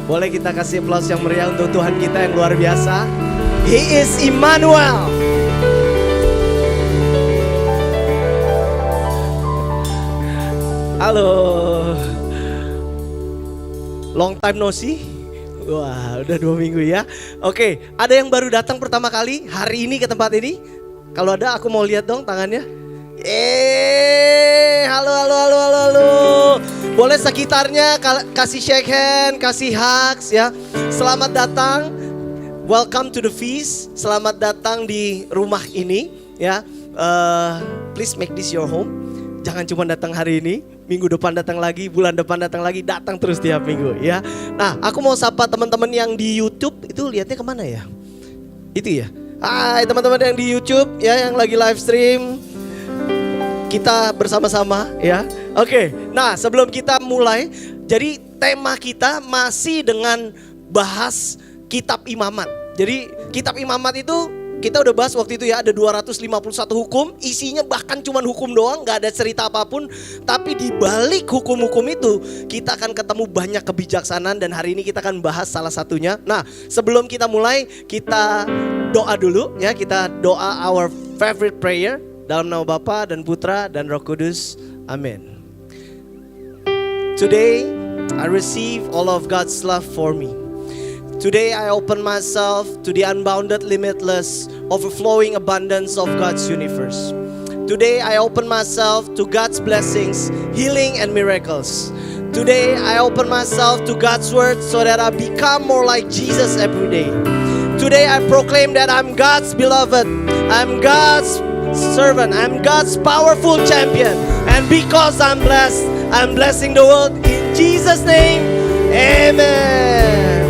Boleh kita kasih aplaus yang meriah untuk Tuhan kita yang luar biasa. He is Immanuel. Halo. Long time no see. Wah, udah 2 minggu ya. Oke, ada yang baru datang pertama kali hari ini ke tempat ini? Kalau ada aku mau lihat dong tangannya. Halo. Boleh sekitarnya kasih shake hand, kasih hugs ya. Selamat datang. Welcome to the feast. Selamat datang di rumah ini ya. Please make this your home. Jangan cuma datang hari ini, minggu depan datang lagi, bulan depan datang lagi, datang terus tiap minggu ya. Nah, aku mau sapa teman-teman yang di YouTube, itu lihatnya kemana ya? Itu ya. Hai teman-teman yang di YouTube ya, yang lagi live stream. Kita bersama-sama ya. Oke, nah sebelum kita mulai, jadi tema kita masih dengan bahas kitab Imamat. Jadi kitab Imamat itu kita udah bahas waktu itu ya, ada 251 hukum, isinya bahkan cuman hukum doang, gak ada cerita apapun. Tapi di balik hukum-hukum itu kita akan ketemu banyak kebijaksanaan, dan hari ini kita akan bahas salah satunya. Nah, sebelum kita mulai, kita doa dulu ya, kita doa our favorite prayer dalam nama Bapa dan Putra dan Roh Kudus. Amin. Today I receive all of God's love for me. Today I open myself to the unbounded, limitless, overflowing abundance of God's universe. Today I open myself to God's blessings, healing and miracles. Today I open myself to God's word so that I become more like Jesus every day. Today I proclaim that I'm God's beloved, I'm God's servant, I'm God's powerful champion. And because I'm blessed, I'm blessing the world in Jesus' name. Amen.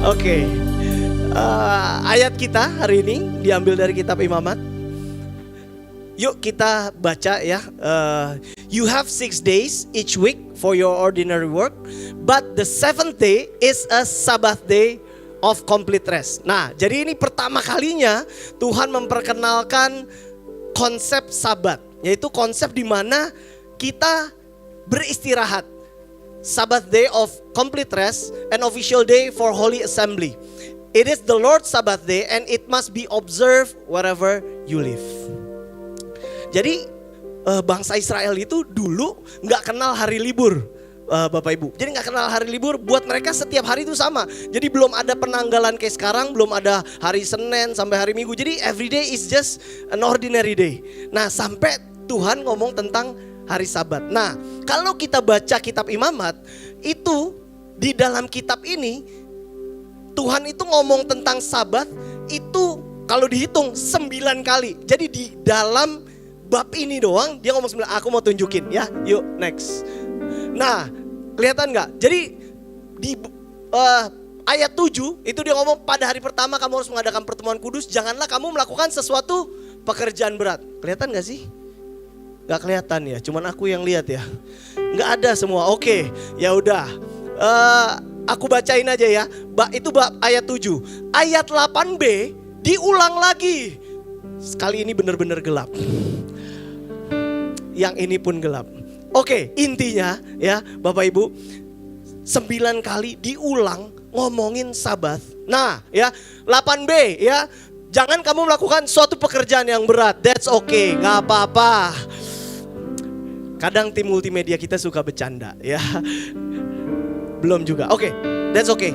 Oke, ayat kita hari ini diambil dari kitab Imamat. Yuk kita baca ya. You have 6 days each week for your ordinary work, but the 7th day is a Sabbath day of complete rest. Nah, jadi ini pertama kalinya Tuhan memperkenalkan konsep Sabat, yaitu konsep di mana kita beristirahat. Sabbath day of complete rest, an official day for holy assembly. It is the Lord's Sabbath day and it must be observed wherever you live. Jadi bangsa Israel itu dulu gak kenal hari libur, Bapak Ibu. Jadi gak kenal hari libur, buat mereka setiap hari itu sama. Jadi belum ada penanggalan kayak sekarang, belum ada hari Senin sampai hari Minggu. Jadi every day is just an ordinary day. Nah, sampai Tuhan ngomong tentang hari Sabat. Nah, kalau kita baca kitab Imamat, itu di dalam kitab ini Tuhan itu ngomong tentang Sabat itu kalau dihitung 9 kali. Jadi di dalam bab ini doang dia ngomong 9. Aku mau tunjukin ya. Yuk next. Nah, kelihatan gak? Jadi di ayat 7 itu dia ngomong pada hari pertama kamu harus mengadakan pertemuan kudus. Janganlah kamu melakukan sesuatu pekerjaan berat. Kelihatan gak sih? Gak kelihatan ya, cuman aku yang lihat ya. Gak ada semua. Oke, ya udah. Aku bacain aja ya. Itu bab ayat 7. Ayat 8b diulang lagi. Sekali ini benar-benar gelap. Yang ini pun gelap. Oke, intinya ya Bapak Ibu, 9 kali diulang ngomongin Sabat. Nah ya, 8b ya, jangan kamu melakukan suatu pekerjaan yang berat. That's okay, gak apa-apa. Kadang tim multimedia kita suka bercanda ya. Belum juga. Oke, that's okay.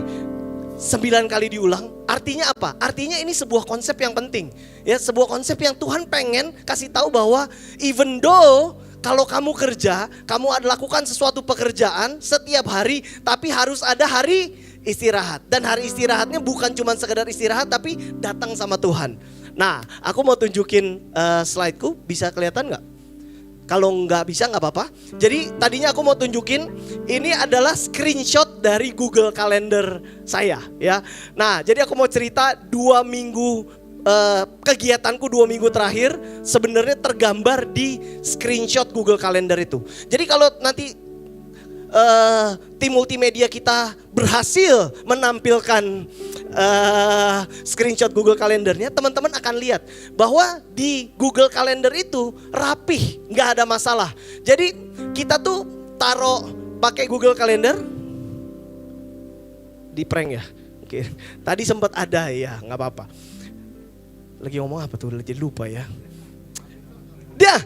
9 kali diulang. Artinya apa? Artinya ini sebuah konsep yang penting. Ya, sebuah konsep yang Tuhan pengen kasih tahu bahwa even though kalau kamu kerja, kamu lakukan sesuatu pekerjaan setiap hari, tapi harus ada hari istirahat. Dan hari istirahatnya bukan cuma sekedar istirahat, tapi datang sama Tuhan. Nah, aku mau tunjukin slideku, bisa kelihatan gak? Kalau nggak bisa nggak apa-apa. Jadi tadinya aku mau tunjukin ini adalah screenshot dari Google Calendar saya ya. Nah, jadi aku mau cerita 2 minggu kegiatanku 2 minggu terakhir sebenarnya tergambar di screenshot Google Calendar itu. Jadi kalau nanti tim multimedia kita berhasil menampilkan screenshot Google Kalendernya, teman-teman akan lihat bahwa di Google Calendar itu rapih, nggak ada masalah. Jadi kita tuh taruh pakai Google Calendar di prank ya. Oke, tadi sempat ada ya, nggak apa-apa. Lagi ngomong apa tuh? Jadi lupa ya. Dah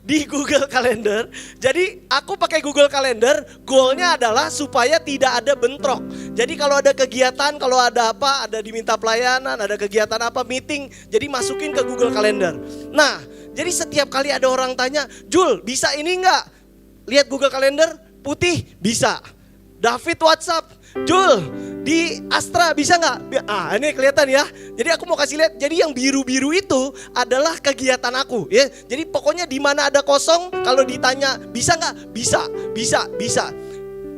di Google Calendar. Jadi aku pakai Google Calendar, goalnya adalah supaya tidak ada bentrok. Jadi kalau ada kegiatan, kalau ada apa, ada diminta pelayanan, ada kegiatan apa, meeting, jadi masukin ke Google Calendar. Nah, jadi setiap kali ada orang tanya, Jul bisa ini enggak? Lihat Google Calendar, putih, bisa. David WhatsApp, Jul di Astra bisa nggak? Ah ini kelihatan ya. Jadi aku mau kasih lihat. Jadi yang biru-biru itu adalah kegiatan aku. Ya. Jadi pokoknya di mana ada kosong, kalau ditanya bisa nggak? Bisa.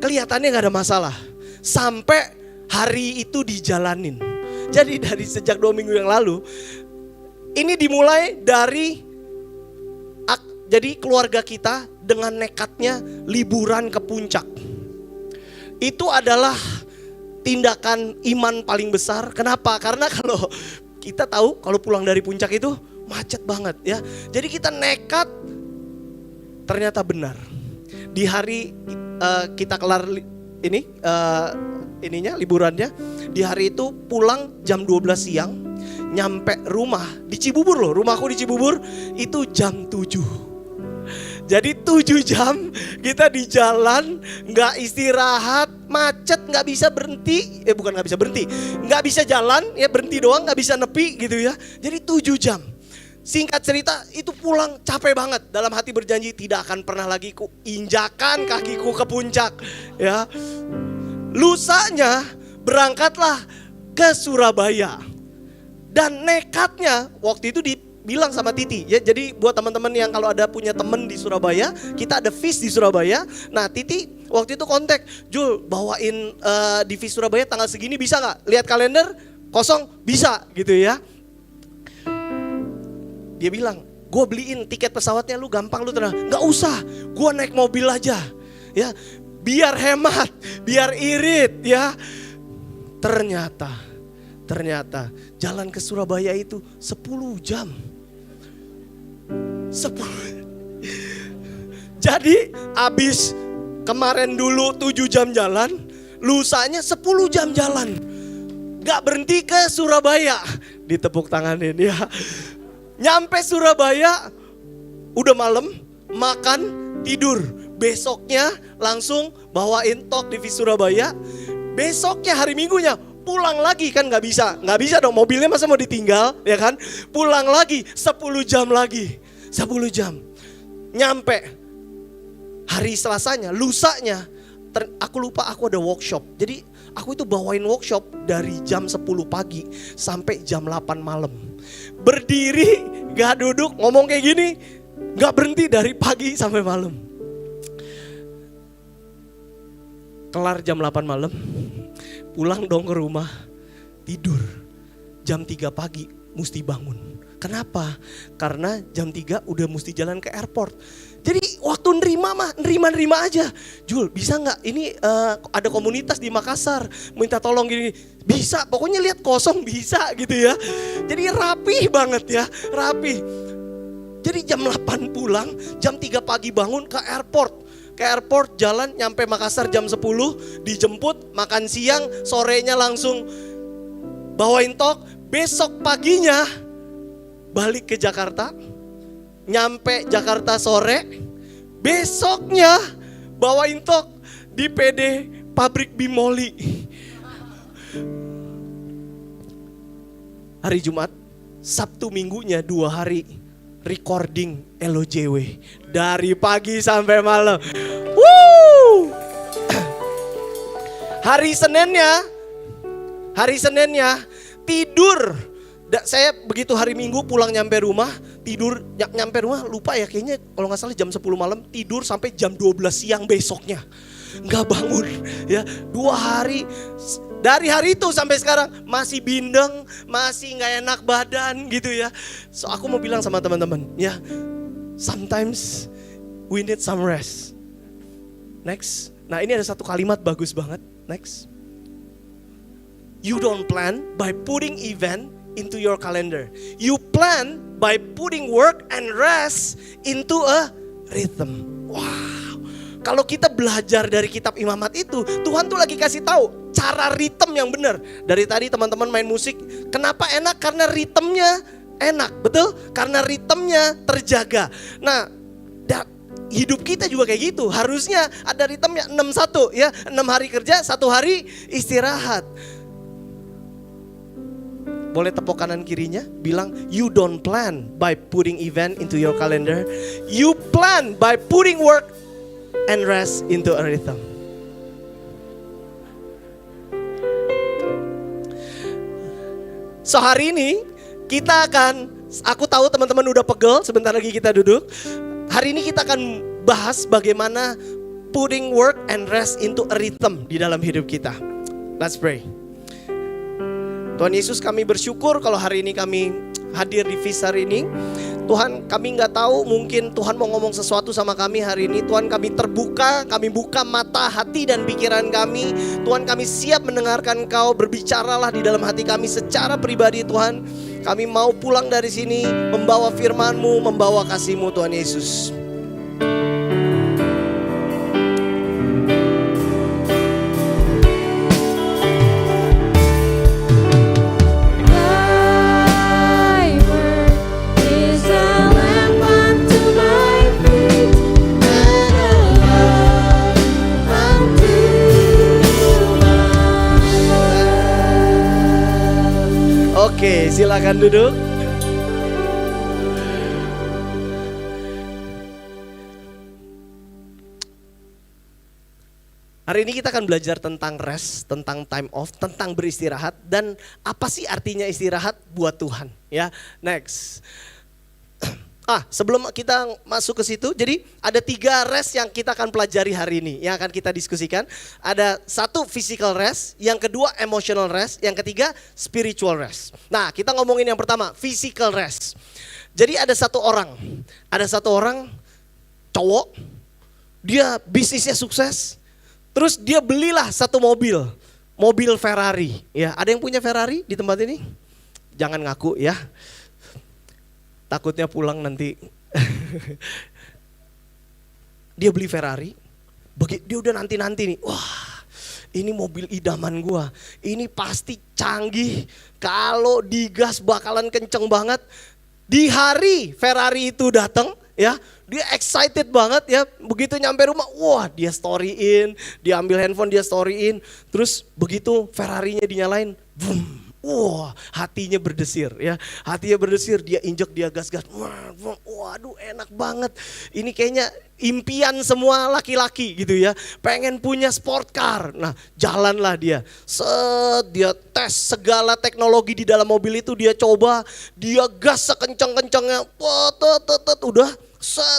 Kelihatannya nggak ada masalah. Sampai hari itu dijalanin. Jadi dari sejak 2 minggu yang lalu, ini dimulai dari jadi keluarga kita dengan nekatnya liburan ke puncak. Itu adalah tindakan iman paling besar. Kenapa? Karena kalau kita tahu kalau pulang dari puncak itu macet banget ya. Jadi kita nekat, ternyata benar. Di hari kita kelar liburannya, di hari itu pulang jam 12 siang, nyampe rumah di Cibubur loh. Rumahku di Cibubur itu jam 7. Jadi 7 jam kita di jalan, gak istirahat, macet, gak bisa berhenti. Bukan gak bisa berhenti, gak bisa jalan, ya berhenti doang, gak bisa nepi gitu ya. Jadi 7 jam. Singkat cerita itu pulang capek banget. Dalam hati berjanji tidak akan pernah lagi ku injakan kakiku ke puncak ya. Lusanya berangkatlah ke Surabaya. Dan nekatnya waktu itu bilang sama Titi ya, jadi buat teman-teman yang kalau ada punya temen di Surabaya, kita ada feast di Surabaya. Nah Titi waktu itu kontak, Jul bawain di feast Surabaya tanggal segini bisa nggak? Lihat kalender kosong bisa gitu ya. Dia bilang, gue beliin tiket pesawatnya, lu gampang, lu tenang. Nggak usah, gue naik mobil aja ya, biar hemat, biar irit ya. Ternyata jalan ke Surabaya itu 10 jam. 10. Jadi abis kemarin dulu 7 jam jalan, lusanya 10 jam jalan. Gak berhenti ke Surabaya. Ditepuk tanganin ya. Nyampe Surabaya udah malam, makan, tidur. Besoknya langsung bawain talk di Surabaya. Besoknya hari Minggunya pulang lagi, kan nggak bisa dong, mobilnya masa mau ditinggal ya kan. Pulang lagi 10 jam lagi, 10 jam. Nyampe hari Selasanya, lusanya aku lupa aku ada workshop. Jadi aku itu bawain workshop dari jam 10 pagi sampai jam 8 malam. Berdiri, gak duduk, ngomong kayak gini, gak berhenti dari pagi sampai malam. Kelar jam 8 malam, pulang dong ke rumah, tidur. Jam 3 pagi mesti bangun. Kenapa? Karena jam 3 udah mesti jalan ke airport. Jadi waktu nerima aja. Jul bisa gak ini ada komunitas di Makassar, minta tolong gini. Bisa, pokoknya lihat kosong bisa gitu ya. Jadi rapih banget ya, rapih. Jadi jam 8 pulang, jam 3 pagi bangun ke airport. Ke airport jalan nyampe Makassar jam 10, dijemput, makan siang, sorenya langsung bawain talk. Besok paginya balik ke Jakarta, nyampe Jakarta sore, besoknya bawain talk di PD Pabrik Bimoli. Hari Jumat, Sabtu Minggunya 2 hari recording LOJW dari pagi sampai malam. Woo! Hari Seninnya tidur. Saya begitu hari Minggu pulang nyampe rumah, tidur nyampe rumah lupa ya, kayaknya kalau nggak salah jam 10 malam, tidur sampai jam 12 siang besoknya. Nggak bangun ya, 2 hari. Dari hari itu sampai sekarang masih bindeng, masih nggak enak badan gitu ya. So aku mau bilang sama teman-teman ya, sometimes we need some rest. Next. Nah ini ada satu kalimat bagus banget. Next. You don't plan by putting event into your calendar. You plan by putting work and rest into a rhythm. Wow. Kalau kita belajar dari kitab Imamat itu, Tuhan tuh lagi kasih tahu cara ritme yang benar. Dari tadi teman-teman main musik, kenapa enak? Karena ritmenya enak, betul? Karena ritmenya terjaga. Nah, hidup kita juga kayak gitu. Harusnya ada ritmenya 6-1 ya, 6 hari kerja, 1 hari istirahat. Boleh tepuk kanan kirinya, bilang you don't plan by putting event into your calendar. You plan by putting work and rest into a rhythm. So hari ini kita akan, aku tahu teman-teman udah pegel, sebentar lagi kita duduk. Hari ini kita akan bahas bagaimana putting work and rest into a rhythm di dalam hidup kita. Let's pray. Tuhan Yesus, kami bersyukur kalau hari ini kami hadir di Feast hari ini. Tuhan, kami gak tahu, mungkin Tuhan mau ngomong sesuatu sama kami hari ini. Tuhan, kami terbuka, kami buka mata, hati dan pikiran kami. Tuhan, kami siap mendengarkan Engkau, berbicaralah di dalam hati kami secara pribadi Tuhan. Kami mau pulang dari sini membawa firman-Mu, membawa kasih-Mu Tuhan Yesus. Oke, silakan duduk. Hari ini kita akan belajar tentang rest, tentang time off, tentang beristirahat, dan apa sih artinya istirahat buat Tuhan, ya. Next. Sebelum kita masuk ke situ, jadi ada 3 rest yang kita akan pelajari hari ini, yang akan kita diskusikan. Ada 1 physical rest, yang kedua emotional rest, yang ketiga spiritual rest. Nah, kita ngomongin yang pertama, physical rest. Jadi ada satu orang cowok, dia bisnisnya sukses, terus dia belilah 1 mobil Ferrari. Ya, ada yang punya Ferrari di tempat ini? Jangan ngaku ya. Takutnya pulang nanti. Dia beli Ferrari. Dia udah nanti-nanti nih. Wah, ini mobil idaman gua. Ini pasti canggih. Kalau digas bakalan kenceng banget. Di hari Ferrari itu datang, ya, dia excited banget ya. Begitu nyampe rumah, wah, dia storyin, dia ambil handphone, dia storyin. Terus begitu Ferrarinya dinyalain, boom. Wah, hatinya berdesir ya. Hatinya berdesir, dia injek, dia gas-gas. Waduh, enak banget. Ini kayaknya impian semua laki-laki gitu ya. Pengen punya sport car. Nah, jalanlah dia. Dia tes segala teknologi di dalam mobil itu, dia coba, dia gas sekencang-kencangnya.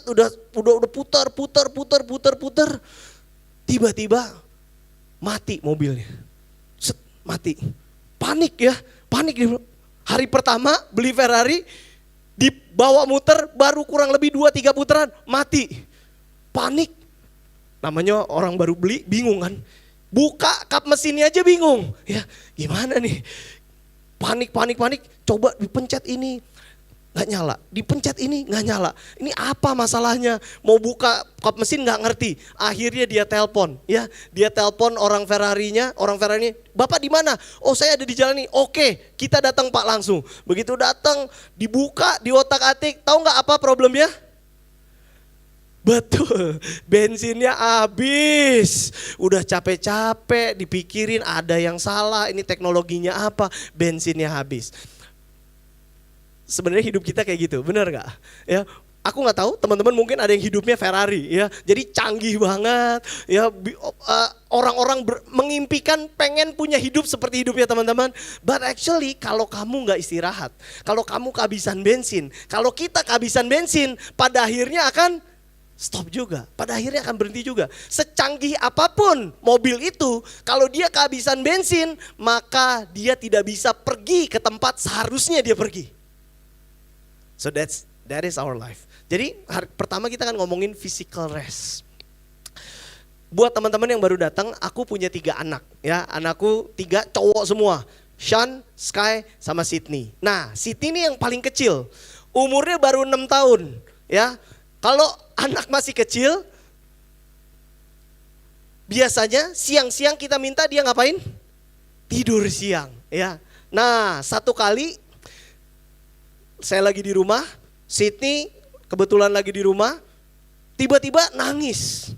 Udah putar. Tiba-tiba mati mobilnya. Mati. Panik dia. Hari pertama beli Ferrari, dibawa muter, baru kurang lebih 2-3 putaran, mati. Panik. Namanya orang baru beli, bingung kan. Buka kap mesinnya aja bingung. Ya, gimana nih? Panik. Coba dipencet ini, gak nyala. Dipencet ini, gak nyala. Ini apa masalahnya? Mau buka kap mesin gak ngerti. Akhirnya dia telepon, ya. Dia telepon orang Ferrarinya, Bapak di mana? Oh, saya ada di jalan ini. Oke, kita datang Pak langsung. Begitu datang, dibuka, diotak-atik. Tahu nggak apa problemnya? Betul, bensinnya habis. Udah capek-capek dipikirin ada yang salah, ini teknologinya apa, bensinnya habis. Sebenarnya hidup kita kayak gitu, benar nggak? Ya, Aku nggak tahu, teman-teman mungkin ada yang hidupnya Ferrari ya. Jadi canggih banget ya, orang-orang mengimpikan pengen punya hidup seperti hidupnya teman-teman. But actually kalau kamu nggak istirahat, kalau kamu kehabisan bensin, kalau kita kehabisan bensin, pada akhirnya akan stop juga. Pada akhirnya akan berhenti juga. Secanggih apapun mobil itu, kalau dia kehabisan bensin, maka dia tidak bisa pergi ke tempat seharusnya dia pergi. So that is our life. Jadi pertama kita akan ngomongin physical rest. Buat teman-teman yang baru datang, aku punya 3 anak ya. Anakku 3 cowok semua. Sean, Sky, sama Sydney. Nah, Sydney ini yang paling kecil. Umurnya baru 6 tahun ya. Kalau anak masih kecil, biasanya siang-siang kita minta dia ngapain? Tidur siang ya. Nah, satu kali saya lagi di rumah, Sydney kebetulan lagi di rumah, tiba-tiba nangis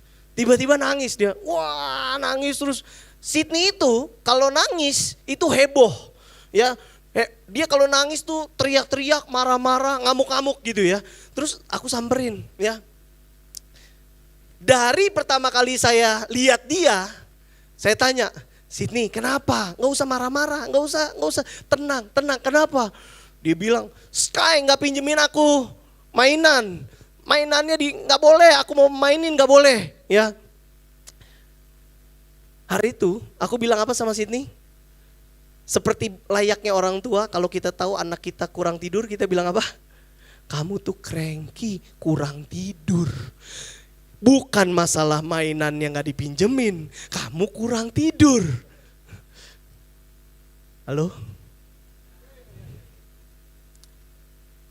dia, wah nangis terus. Sydney itu kalau nangis itu heboh ya, dia kalau nangis tuh teriak-teriak, marah-marah, ngamuk-ngamuk gitu ya. Terus aku samperin ya. Dari pertama kali saya lihat dia, saya tanya, Sydney kenapa? Nggak usah marah-marah, nggak usah, tenang, kenapa? Dia bilang, Sky nggak pinjemin aku mainannya nggak boleh, aku mau mainin nggak boleh ya. Hari itu aku bilang apa sama Sydney? Seperti layaknya orang tua, kalau kita tahu anak kita kurang tidur, kita bilang apa? Kamu tuh cranky, kurang tidur. Bukan masalah mainan yang gak dipinjemin, kamu kurang tidur. Halo?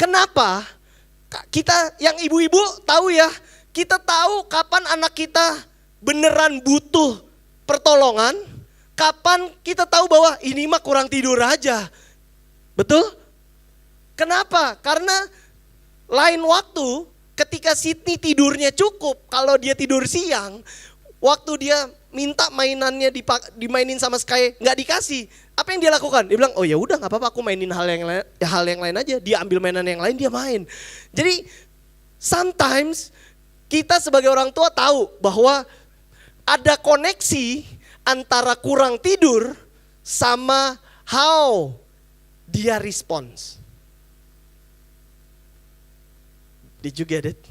Kenapa? Kita yang ibu-ibu tahu ya, kita tahu kapan anak kita beneran butuh pertolongan, kapan kita tahu bahwa ini mah kurang tidur aja. Betul? Kenapa? Karena lain waktu ketika Sydney tidurnya cukup, kalau dia tidur siang, waktu dia minta mainannya dimainin sama Sky nggak dikasih, apa yang dia lakukan? Dia bilang, oh ya udah nggak apa-apa, aku mainin hal yang lain aja. Dia ambil mainan yang lain, dia main. Jadi sometimes kita sebagai orang tua tahu bahwa ada koneksi antara kurang tidur sama how dia response. Did you get it?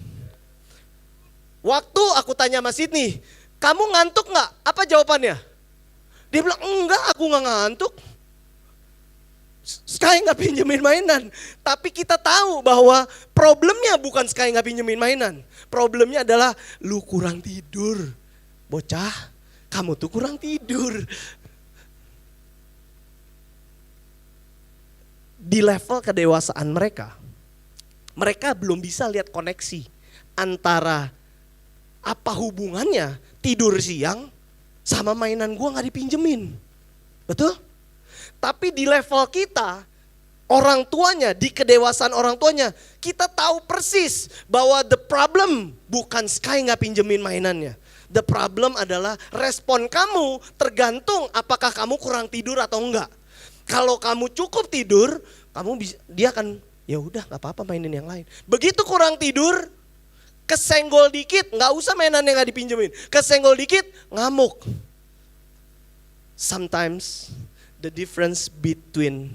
Waktu aku tanya sama Sydney, kamu ngantuk gak? Apa jawabannya? Dia bilang, enggak, aku gak ngantuk. Sky gak pinjemin mainan. Tapi kita tahu bahwa problemnya bukan Sky gak pinjemin mainan. Problemnya adalah lu kurang tidur. Bocah, kamu tuh kurang tidur. Di level kedewasaan mereka belum bisa lihat koneksi antara apa hubungannya tidur siang sama mainan gua gak dipinjemin. Betul? Tapi di level kita, orang tuanya, di kedewasaan orang tuanya, kita tahu persis bahwa the problem bukan Sky gak pinjemin mainannya. The problem adalah respon kamu tergantung apakah kamu kurang tidur atau enggak. Kalau kamu cukup tidur, dia akan ya udah nggak apa-apa mainin yang lain. Begitu kurang tidur, kesenggol dikit, nggak usah mainan yang nggak dipinjemin. Kesenggol dikit, ngamuk. Sometimes the difference between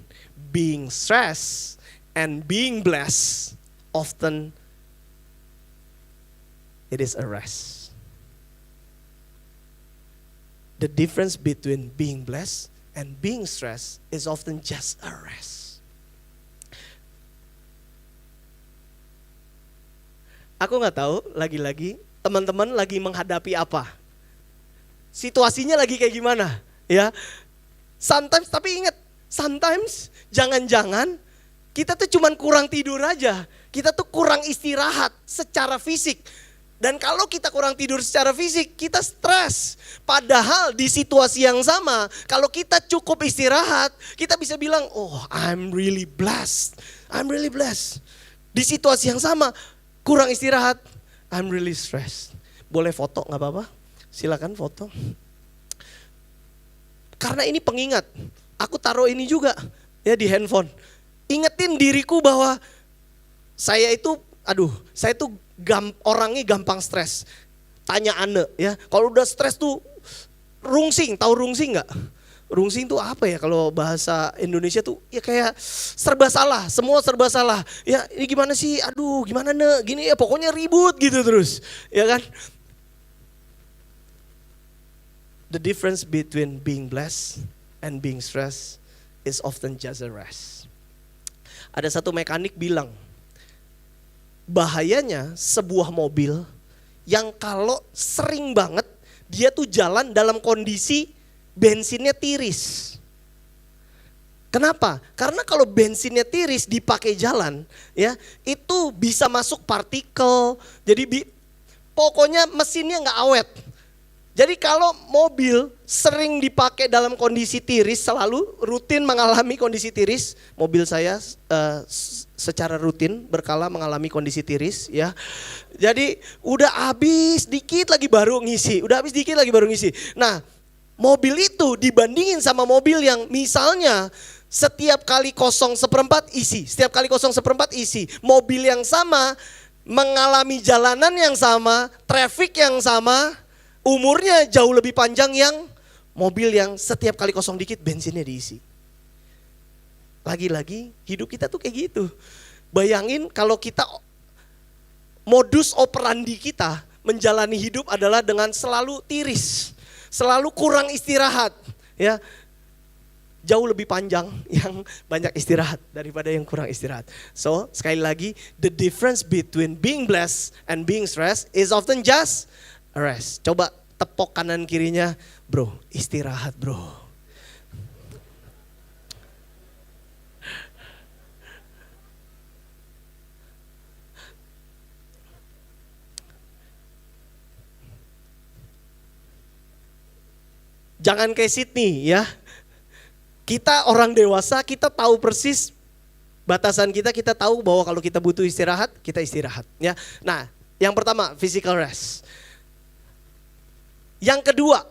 being stressed and being blessed, often it is a rest. The difference between being blessed and being stressed is often just a rest. Aku gak tahu lagi-lagi teman-teman lagi menghadapi apa. Situasinya lagi kayak gimana ya. Sometimes, tapi ingat, sometimes jangan-jangan kita tuh cuman kurang tidur aja. Kita tuh kurang istirahat secara fisik. Dan kalau kita kurang tidur secara fisik, kita stres. Padahal di situasi yang sama, kalau kita cukup istirahat, kita bisa bilang, oh I'm really blessed. I'm really blessed. Di situasi yang sama, kurang istirahat, I'm really stressed. Boleh foto gak apa-apa? Silakan foto. Karena ini pengingat, aku taruh ini juga ya di handphone. Ingetin diriku bahwa saya itu saya tuh orangnya gampang stres. Tanya Ane ya, kalau udah stres tuh rungsing, tahu rungsing nggak? Rungsing tuh apa ya kalau bahasa Indonesia tuh ya kayak serba salah, semua serba salah. Ya ini gimana sih, aduh gimana gini ya pokoknya ribut gitu terus, ya kan? The difference between being blessed and being stressed is often just a rest. Ada satu mekanik bilang, bahayanya sebuah mobil yang kalau sering banget dia tuh jalan dalam kondisi bensinnya tiris. Kenapa? Karena kalau bensinnya tiris dipakai jalan, ya itu bisa masuk partikel. Jadi pokoknya mesinnya nggak awet. Jadi kalau mobil sering dipakai dalam kondisi tiris, selalu rutin mengalami kondisi tiris, mobil saya secara rutin berkala mengalami kondisi tiris ya. Jadi udah habis dikit lagi baru ngisi, Nah, mobil itu dibandingin sama mobil yang misalnya setiap kali 0,1 isi, mobil yang sama mengalami jalanan yang sama, traffic yang sama, umurnya jauh lebih panjang yang mobil yang setiap kali kosong dikit bensinnya diisi. Lagi-lagi hidup kita tuh kayak gitu. Bayangin kalau kita modus operandi kita menjalani hidup adalah dengan selalu tiris, selalu kurang istirahat, ya. Jauh lebih panjang yang banyak istirahat daripada yang kurang istirahat. So, sekali lagi, the difference between being blessed and being stressed is often just rest. Coba tepok kanan kirinya, bro, istirahat bro. Jangan kayak Sydney ya. Kita orang dewasa, kita tahu persis batasan kita tahu bahwa kalau kita butuh istirahat, kita istirahat ya. Nah, yang pertama physical rest. Yang kedua,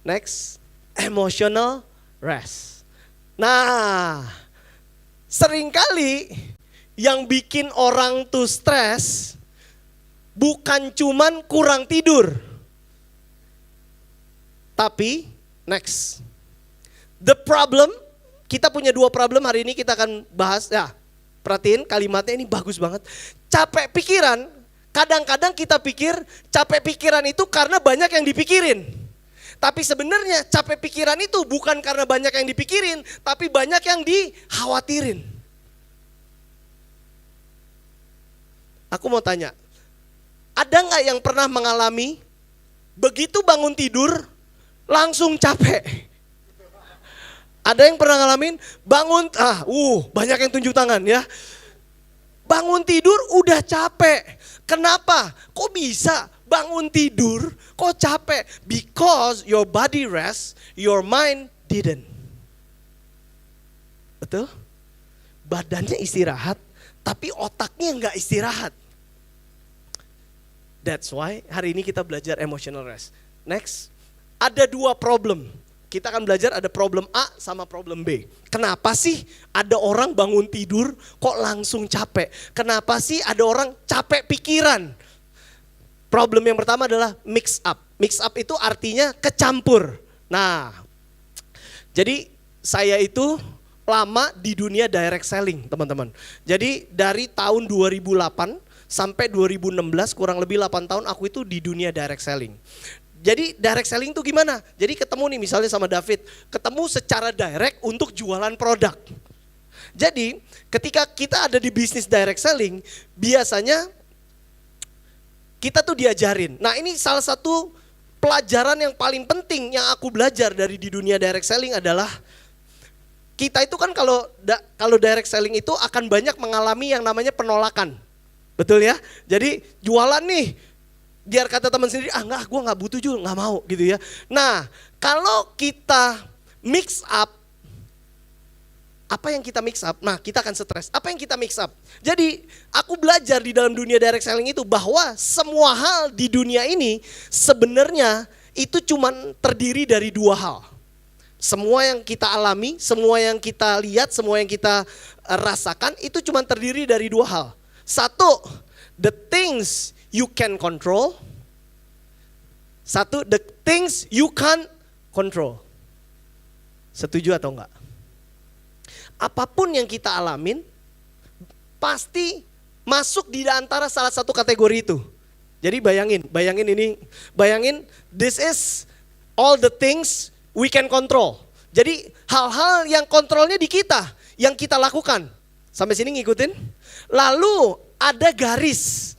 next, emotional rest. Nah, seringkali yang bikin orang tuh stres bukan cuman kurang tidur. Tapi, next, the problem, kita punya 2 problem hari ini kita akan bahas. Ya, perhatiin kalimatnya ini bagus banget. Capek pikiran. Kadang-kadang kita pikir capek pikiran itu karena banyak yang dipikirin. Tapi sebenarnya capek pikiran itu bukan karena banyak yang dipikirin, tapi banyak yang dikhawatirin. Aku mau tanya, ada gak yang pernah mengalami begitu bangun tidur langsung capek? Ada yang pernah ngalamin bangun, banyak yang tunjuk tangan ya. Bangun tidur udah capek. Kenapa? Kok bisa bangun tidur kok capek? Because your body rest, your mind didn't. Betul? Badannya istirahat, tapi otaknya nggak istirahat. That's why hari ini kita belajar emotional rest. Next, ada 2 problem. Kita akan belajar ada problem A sama problem B. Kenapa sih ada orang bangun tidur kok langsung capek? Kenapa sih ada orang capek pikiran? Problem yang pertama adalah mix up. Mix up itu artinya kecampur. Nah, jadi saya itu lama di dunia direct selling, teman-teman. Jadi dari tahun 2008 sampai 2016, kurang lebih 8 tahun aku itu di dunia direct selling. Jadi direct selling itu gimana? Jadi ketemu nih misalnya sama David, ketemu secara direct untuk jualan produk. Jadi ketika kita ada di bisnis direct selling, biasanya kita tuh diajarin. Nah, ini salah satu pelajaran yang paling penting yang aku belajar dari di dunia direct selling adalah kita itu kan kalau direct selling itu akan banyak mengalami yang namanya penolakan. Betul ya? Jadi jualan nih, biar kata teman sendiri, enggak, gue gak butuh juga, gak mau gitu ya. Nah, kalau kita mix up, apa yang kita mix up? Nah, kita akan stres. Apa yang kita mix up? Jadi, aku belajar di dalam dunia direct selling itu bahwa semua hal di dunia ini sebenarnya itu cuma terdiri dari 2 hal. Semua yang kita alami, semua yang kita lihat, semua yang kita rasakan itu cuma terdiri dari 2 hal. Satu, the things you can control. Satu, the things you can't control. Setuju atau enggak? Apapun yang kita alamin, pasti masuk di antara salah satu kategori itu. Jadi bayangin this is all the things we can control. Jadi hal-hal yang kontrolnya di kita, yang kita lakukan. Sampai sini ngikutin? Lalu ada garis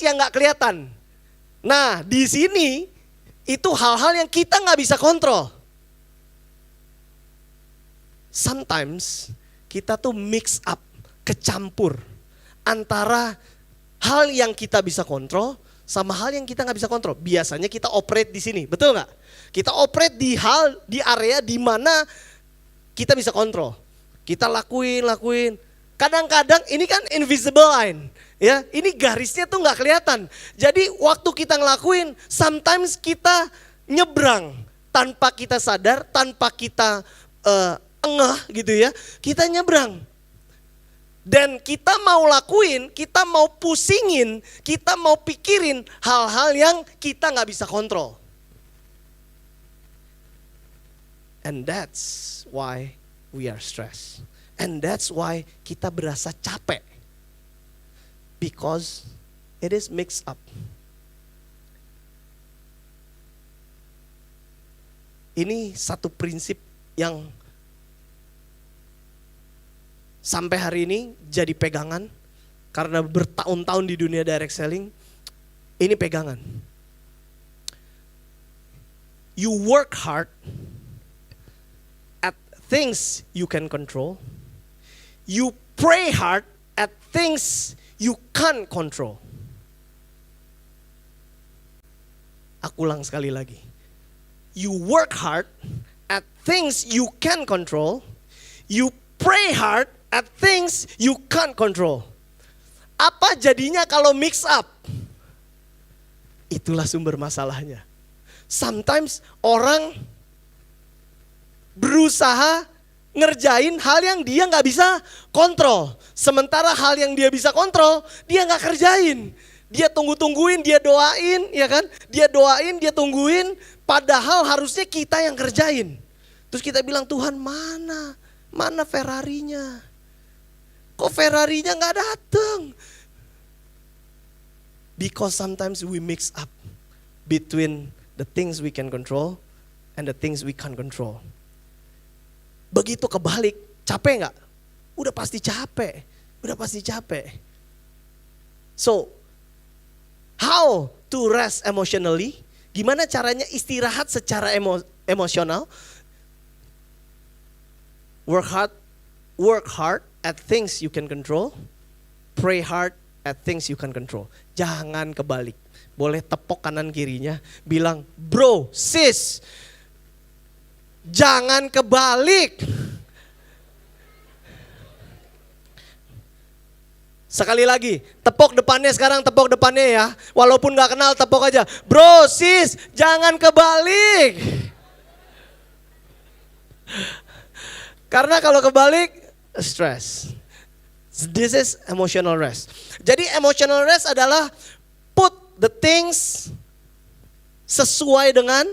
yang nggak kelihatan. Nah di sini itu hal-hal yang kita nggak bisa kontrol. Sometimes kita tuh mix up, kecampur antara hal yang kita bisa kontrol sama hal yang kita nggak bisa kontrol. Biasanya kita operate di sini, betul nggak? Kita operate di area di mana kita bisa kontrol. Kita lakuin. Kadang-kadang ini kan invisible line, ya. Ini garisnya tuh nggak kelihatan. Jadi waktu kita ngelakuin, sometimes kita nyebrang tanpa kita sadar, tanpa kita engah gitu ya. Kita nyebrang. Dan kita mau lakuin, kita mau pusingin, kita mau pikirin hal-hal yang kita nggak bisa kontrol. And that's why we are stressed. And that's why kita berasa capek. Because it is mixed up. Ini satu prinsip yang sampai hari ini jadi pegangan, karena bertahun-tahun di dunia direct selling, ini pegangan. You work hard at things you can control. You pray hard at things you can't control. Aku ulang sekali lagi. You work hard at things you can control. You pray hard at things you can't control. Apa jadinya kalau mix up? Itulah sumber masalahnya. Sometimes orang berusaha ngerjain hal yang dia nggak bisa kontrol. Sementara hal yang dia bisa kontrol, dia nggak kerjain. Dia tungguin, dia doain, ya kan? Dia doain, dia tungguin. Padahal harusnya kita yang kerjain. Terus kita bilang, Tuhan mana Ferrarinya? Kok Ferrarinya nggak datang? Because sometimes we mix up between the things we can control and the things we can't control. Begitu kebalik, capek nggak? Udah pasti capek. So, how to rest emotionally? Gimana caranya istirahat secara emosional? Work hard at things you can control. Pray hard at things you can control. Jangan kebalik. Boleh tepok kanan kirinya, bilang, bro, sis, jangan kebalik. Sekali lagi, tepok depannya sekarang, tepok depannya ya. Walaupun gak kenal, tepok aja. Bro, sis, jangan kebalik. Karena kalau kebalik, stress. This is emotional rest. Jadi emotional rest adalah put the things sesuai dengan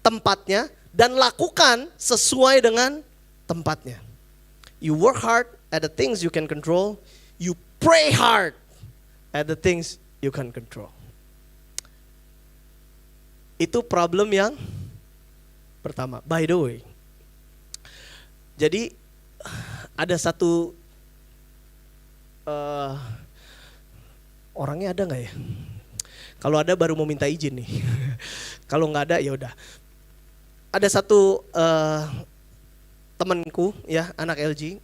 tempatnya dan lakukan sesuai dengan tempatnya. You work hard at the things you can control. You pray hard at the things you can control. Itu problem yang pertama. By the way, jadi ada satu orangnya ada nggak ya? Kalau ada baru mau minta izin nih. Kalau nggak ada ya udah. Ada satu temanku ya, anak LG.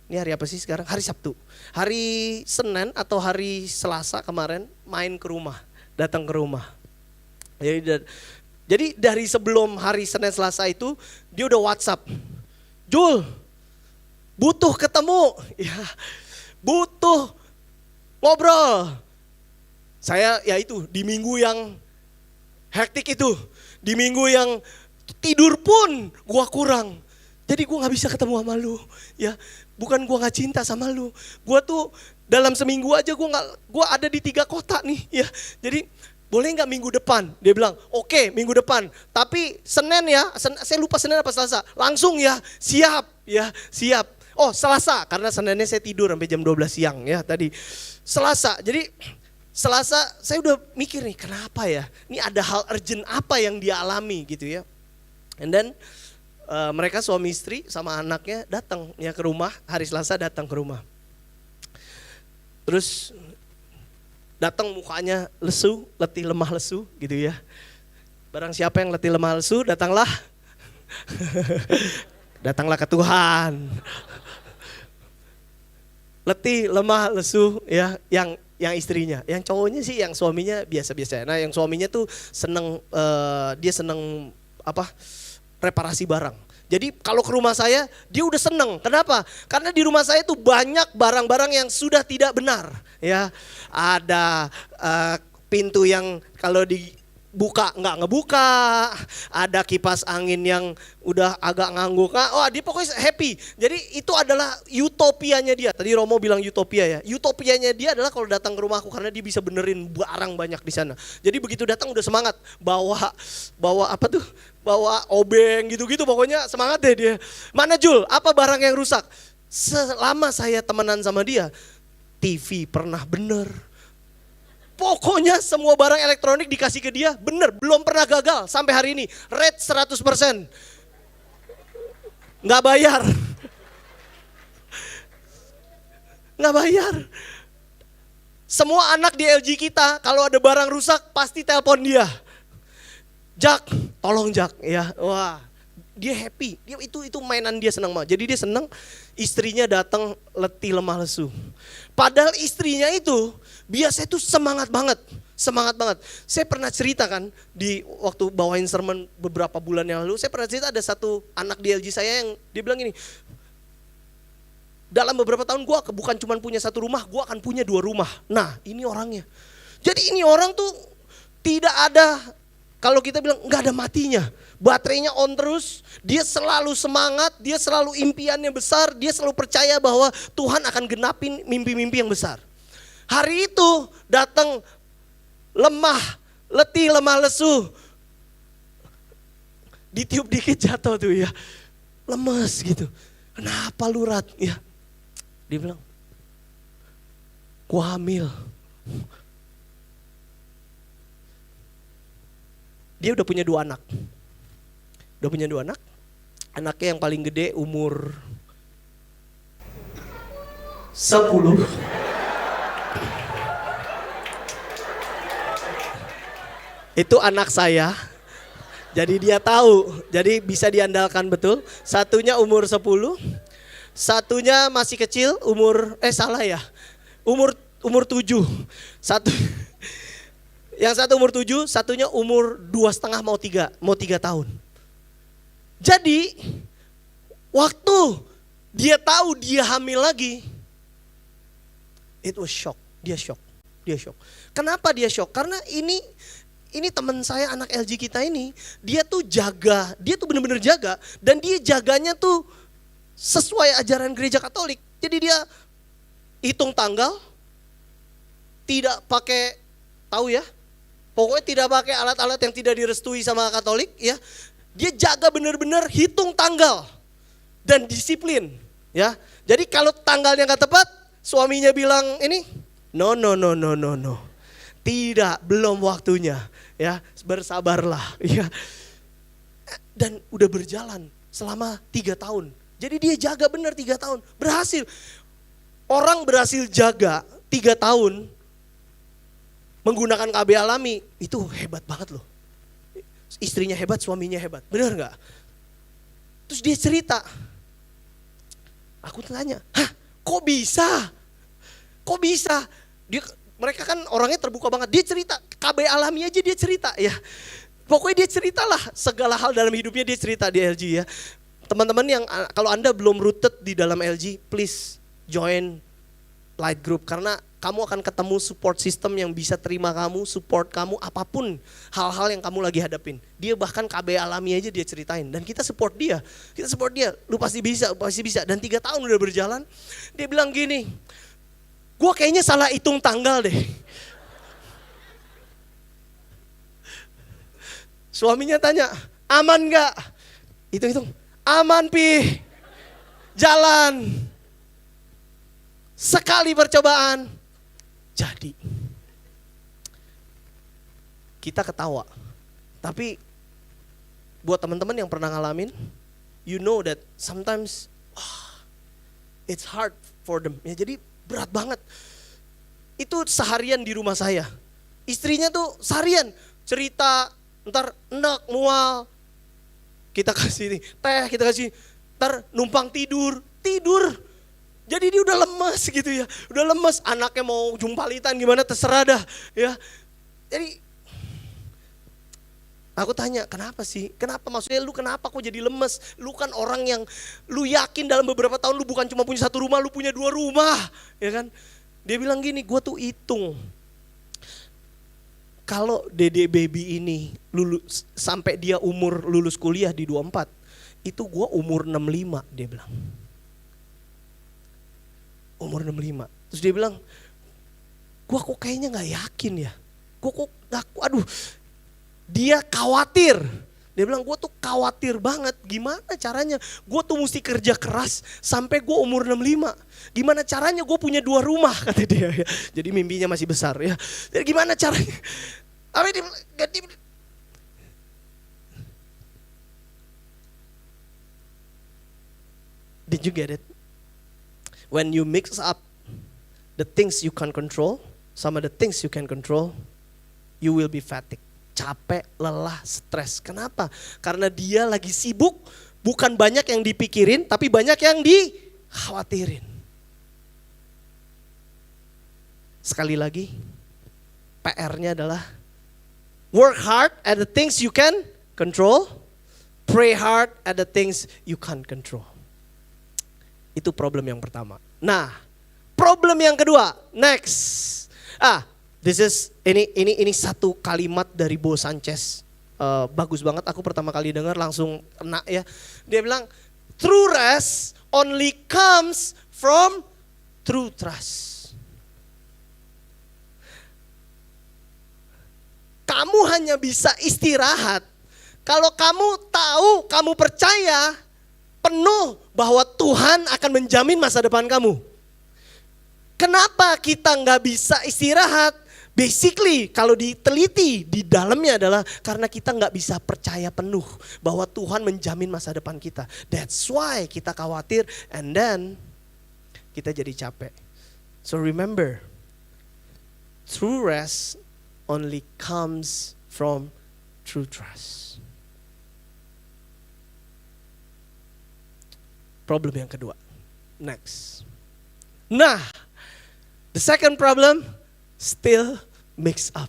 Ini hari apa sih sekarang? Hari Sabtu. Hari Senin atau hari Selasa kemarin main ke rumah, datang ke rumah. Jadi dari sebelum hari Senin Selasa itu dia udah WhatsApp. Jul, butuh ketemu, ya, butuh ngobrol. Saya ya itu di minggu yang hektik itu, di minggu yang tidur pun gua kurang. Jadi gue gak bisa ketemu sama lu. Ya, bukan gue gak cinta sama lu. Gue tuh dalam seminggu aja gue ada di 3 kota nih. Ya, jadi boleh gak minggu depan? Dia bilang, oke, minggu depan. Tapi Senin ya, saya lupa Senin apa Selasa. Langsung ya, siap. Ya, siap. Oh Selasa, karena Seninnya saya tidur sampai jam 12 siang ya tadi. Selasa, jadi Selasa saya udah mikir nih, kenapa ya? Ini ada hal urgent apa yang dia alami gitu ya. And then mereka suami istri sama anaknya datang ya ke rumah, hari Selasa datang ke rumah. Terus datang mukanya lesu, letih lemah lesu gitu ya. Barang siapa yang letih lemah lesu, datanglah. Datanglah ke Tuhan. Letih lemah lesu ya, yang istrinya, yang cowoknya sih, yang suaminya biasa-biasa. Nah, yang suaminya tuh seneng, dia seneng apa? Reparasi barang. Jadi kalau ke rumah saya dia udah seneng. Kenapa? Karena di rumah saya tuh banyak barang-barang yang sudah tidak benar. Ya, ada pintu yang kalau dibuka nggak ngebuka, ada kipas angin yang udah agak ngangguk. Oh, dia pokoknya happy. Jadi itu adalah utopianya dia. Tadi Romo bilang utopia ya. Utopianya dia adalah kalau datang ke rumahku karena dia bisa benerin barang banyak di sana. Jadi begitu datang udah semangat, bawa apa tuh? Bawa obeng gitu-gitu, pokoknya semangat deh dia. Mana Jul, apa barang yang rusak? Selama saya temenan sama dia, TV pernah bener. Pokoknya semua barang elektronik dikasih ke dia bener, belum pernah gagal sampai hari ini. Rate 100%. Nggak bayar. Nggak bayar. Semua anak di LG kita kalau ada barang rusak pasti telepon dia. Jak, tolong Jak ya. Wah, dia happy. Dia itu mainan dia senang banget. Jadi dia senang istrinya datang letih lemah lesu. Padahal istrinya itu biasa itu semangat banget. Semangat banget. Saya pernah cerita kan di waktu bawain sermon beberapa bulan yang lalu, saya pernah cerita ada satu anak di LG saya yang dia bilang gini, dalam beberapa tahun gue bukan cuma punya 1 rumah, gue akan punya 2 rumah. Nah, ini orangnya. Jadi ini orang tuh tidak ada, kalau kita bilang nggak ada matinya, baterainya on terus, dia selalu semangat, dia selalu impiannya besar, dia selalu percaya bahwa Tuhan akan genapin mimpi-mimpi yang besar. Hari itu datang lemah, letih, lemah lesu, ditiup dikit jatuh tuh ya, lemes gitu. Kenapa lu Rat? Ya, dia bilang, gua hamil. Dia udah punya 2 anak. Udah punya 2 anak. Anaknya yang paling gede umur 10. Itu anak saya. Jadi dia tahu. Jadi bisa diandalkan betul. Satunya umur 10. Satunya masih kecil umur umur 7. Yang satu umur 7, satunya umur 2,5 mau 3 tahun. Jadi waktu dia tahu dia hamil lagi, it was shock. Dia shock. Kenapa dia shock? Karena ini teman saya anak LG kita ini, dia tuh benar-benar jaga, dan dia jaganya tuh sesuai ajaran gereja Katolik. Jadi dia hitung tanggal, tidak pakai, tahu ya, pokoknya tidak pakai alat-alat yang tidak direstui sama Katolik ya. Dia jaga benar-benar hitung tanggal dan disiplin ya. Jadi kalau tanggalnya nggak tepat, suaminya bilang ini, no. Tidak, belum waktunya ya, bersabarlah ya. Dan udah berjalan selama 3 tahun. Jadi dia jaga benar 3 tahun, berhasil. Orang berhasil jaga 3 tahun menggunakan KB alami, itu hebat banget loh. Istrinya hebat, suaminya hebat, benar gak? Terus dia cerita, aku tanya, hah kok bisa? Mereka kan orangnya terbuka banget, dia cerita, KB alami aja dia cerita ya. Pokoknya dia ceritalah segala hal dalam hidupnya, dia cerita di LG ya. Teman-teman yang kalau Anda belum rooted di dalam LG, please join Light Group. Karena kamu akan ketemu support system yang bisa terima kamu, support kamu apapun hal-hal yang kamu lagi hadapin. Dia bahkan KB alami aja dia ceritain dan kita support dia. Lu pasti bisa, Dan 3 tahun udah berjalan, dia bilang gini, gue kayaknya salah hitung tanggal deh. Suaminya tanya, aman gak? Hitung-hitung, aman Pi, jalan. Sekali percobaan, jadi. Kita ketawa. Tapi buat teman-teman yang pernah ngalamin, you know that sometimes it's hard for them. Ya, jadi berat banget. Itu seharian di rumah saya. Istrinya tuh seharian cerita, ntar enak mual. Kita kasih teh, ntar numpang tidur. Jadi dia udah lemes gitu ya. Udah lemes, anaknya mau jumpalitan gimana terserah dah ya. Jadi aku tanya, kenapa sih? Kenapa maksudnya lu kenapa kok jadi lemes? Lu kan orang yang lu yakin dalam beberapa tahun lu bukan cuma punya 1 rumah, lu punya 2 rumah, ya kan? Dia bilang gini, gua tuh hitung. Kalau Dede Baby ini lulus sampai dia umur lulus kuliah di 24, itu gua umur 65, dia bilang. Umur 65. Terus dia bilang, gua kok kayaknya gak yakin ya. Dia khawatir. Dia bilang, gua tuh khawatir banget. Gimana caranya? Gua tuh mesti kerja keras sampai gua umur 65. Gimana caranya gua punya 2 rumah, kata dia ya. Jadi mimpinya masih besar ya. Jadi gimana caranya? Did you get it? When you mix up the things you can control sama the things you can control, you will be fatigued. Capek, lelah, stres. Kenapa? Karena dia lagi sibuk, bukan banyak yang dipikirin, tapi banyak yang dikhawatirin. Sekali lagi, PR-nya adalah work hard at the things you can control, pray hard at the things you can't control. Itu problem yang pertama. Nah, problem yang kedua, next. Ini satu kalimat dari Bo Sanchez. Bagus banget, aku pertama kali dengar langsung kena ya. Dia bilang, true rest only comes from true trust. Kamu hanya bisa istirahat kalau kamu tahu, kamu percaya penuh bahwa Tuhan akan menjamin masa depan kamu. Kenapa kita nggak bisa istirahat? Basically kalau diteliti di dalamnya adalah karena kita nggak bisa percaya penuh bahwa Tuhan menjamin masa depan kita. That's why kita khawatir and then kita jadi capek. So remember, true rest only comes from true trust. Problem yang kedua. Next. Nah, the second problem still mix up.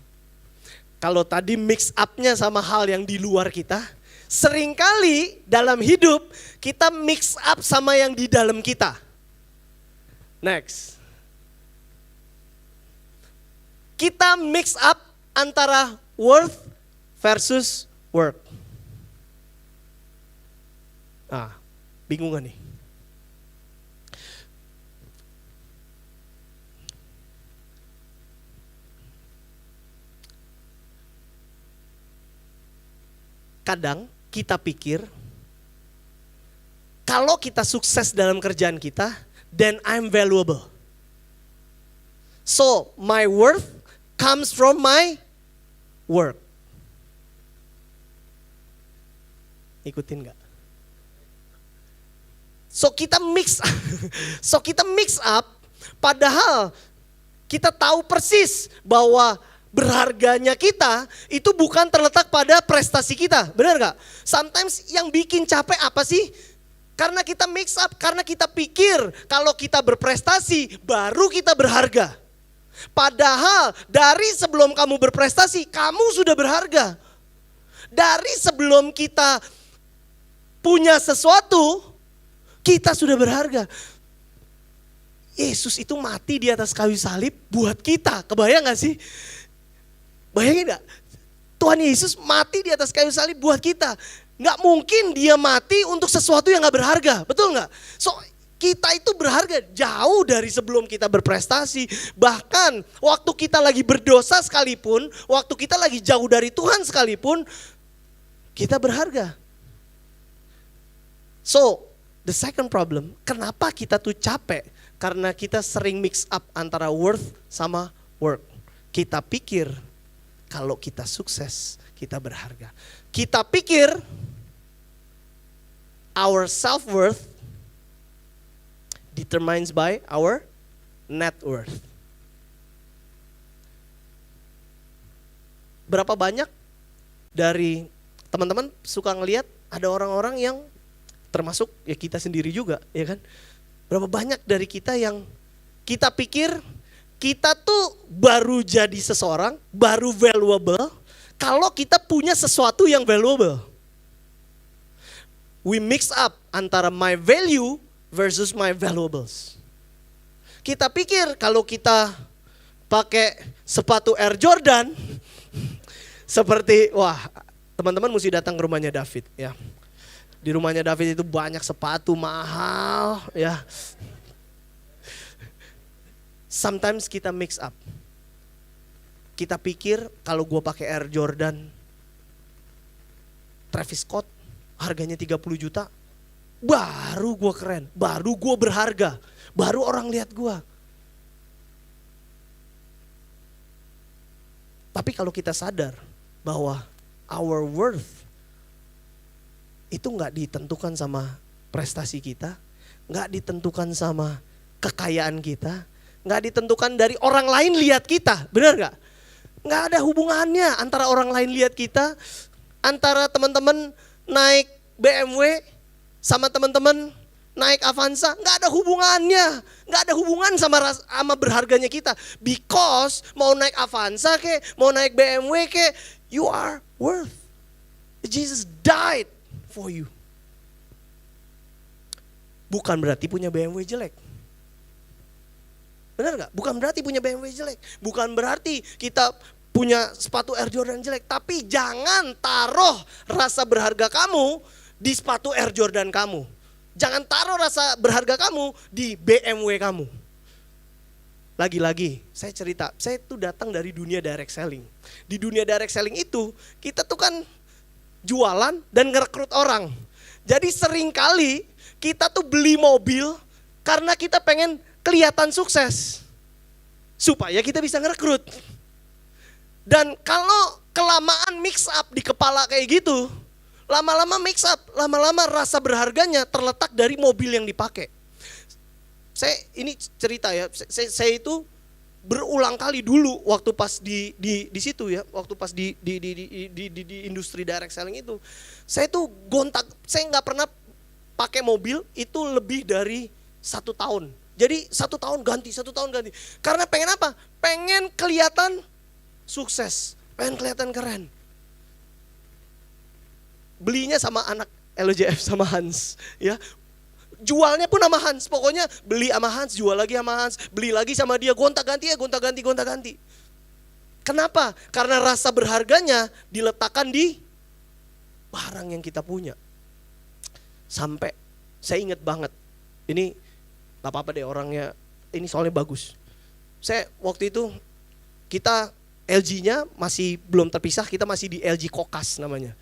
Kalau tadi mix up-nya sama hal yang di luar kita, seringkali dalam hidup kita mix up sama yang di dalam kita. Next. Kita mix up antara worth versus work. Bingung gak nih? Kadang kita pikir kalau kita sukses dalam kerjaan kita, then I'm valuable. So my worth comes from my work. Ikutin gak? So kita mix up, padahal kita tahu persis bahwa berharganya kita itu bukan terletak pada prestasi kita, benar gak? Sometimes yang bikin capek apa sih? Karena kita mix up, karena kita pikir kalau kita berprestasi baru kita berharga. Padahal dari sebelum kamu berprestasi, kamu sudah berharga. Dari sebelum kita punya sesuatu, kita sudah berharga. Yesus itu mati di atas kayu salib buat kita. Kebayang gak sih? Bayangin gak? Tuhan Yesus mati di atas kayu salib buat kita. Gak mungkin dia mati untuk sesuatu yang gak berharga. Betul gak? So kita itu berharga jauh dari sebelum kita berprestasi. Bahkan waktu kita lagi berdosa sekalipun, waktu kita lagi jauh dari Tuhan sekalipun, kita berharga. So the second problem, kenapa kita tuh capek? Karena kita sering mix up antara worth sama work. Kita pikir kalau kita sukses, kita berharga. Kita pikir our self-worth determines by our net worth. Berapa banyak dari teman-teman suka ngelihat ada orang-orang yang termasuk ya kita sendiri juga, ya kan? Berapa banyak dari kita yang kita pikir kita tuh baru jadi seseorang, baru valuable kalau kita punya sesuatu yang valuable. We mix up antara my value versus my valuables. Kita pikir kalau kita pakai sepatu Air Jordan seperti teman-teman mesti datang ke rumahnya David ya. Di rumahnya David itu banyak sepatu mahal ya. Sometimes kita mix up. Kita pikir kalau gue pakai Air Jordan Travis Scott harganya 30 juta, baru gue keren, baru gue berharga, baru orang lihat gue. Tapi kalau kita sadar bahwa our worth itu gak ditentukan sama prestasi kita, gak ditentukan sama kekayaan kita, gak ditentukan dari orang lain lihat kita, benar gak? Gak ada hubungannya antara orang lain lihat kita, antara teman-teman naik BMW sama teman-teman naik Avanza, gak ada hubungannya, gak ada hubungan sama berharganya kita. Because mau naik Avanza kek, mau naik BMW kek, you are worth. Jesus died for you. Bukan berarti punya BMW jelek. Benar gak? Bukan berarti punya BMW jelek. Bukan berarti kita punya sepatu Air Jordan jelek. Tapi jangan taruh rasa berharga kamu di sepatu Air Jordan kamu. Jangan taruh rasa berharga kamu di BMW kamu. Lagi-lagi saya cerita, saya tuh datang dari dunia direct selling. Di dunia direct selling itu kita tuh kan jualan dan ngerekrut orang. Jadi sering kali kita tuh beli mobil karena kita pengen kelihatan sukses. Supaya kita bisa ngerekrut. Dan kalau kelamaan mix up di kepala kayak gitu, lama-lama mix up, lama-lama rasa berharganya terletak dari mobil yang dipakai. Saya ini cerita ya, saya itu berulang kali dulu waktu pas di situ ya, waktu pas di industri direct selling itu, saya tuh gontak, saya nggak pernah pakai mobil itu lebih dari 1 tahun. Jadi 1 tahun ganti, 1 tahun ganti. Karena pengen apa? Pengen kelihatan sukses, pengen kelihatan keren. Belinya sama anak LJF sama Hans, ya. Jualnya pun sama Hans, pokoknya beli sama Hans, jual lagi sama Hans, beli lagi sama dia, gonta-ganti ya, gonta-ganti. Kenapa? Karena rasa berharganya diletakkan di barang yang kita punya. Sampai saya ingat banget, ini gak apa-apa deh orangnya, ini soalnya bagus. Saya waktu itu, kita LG-nya masih belum terpisah, kita masih di LG Kokas namanya.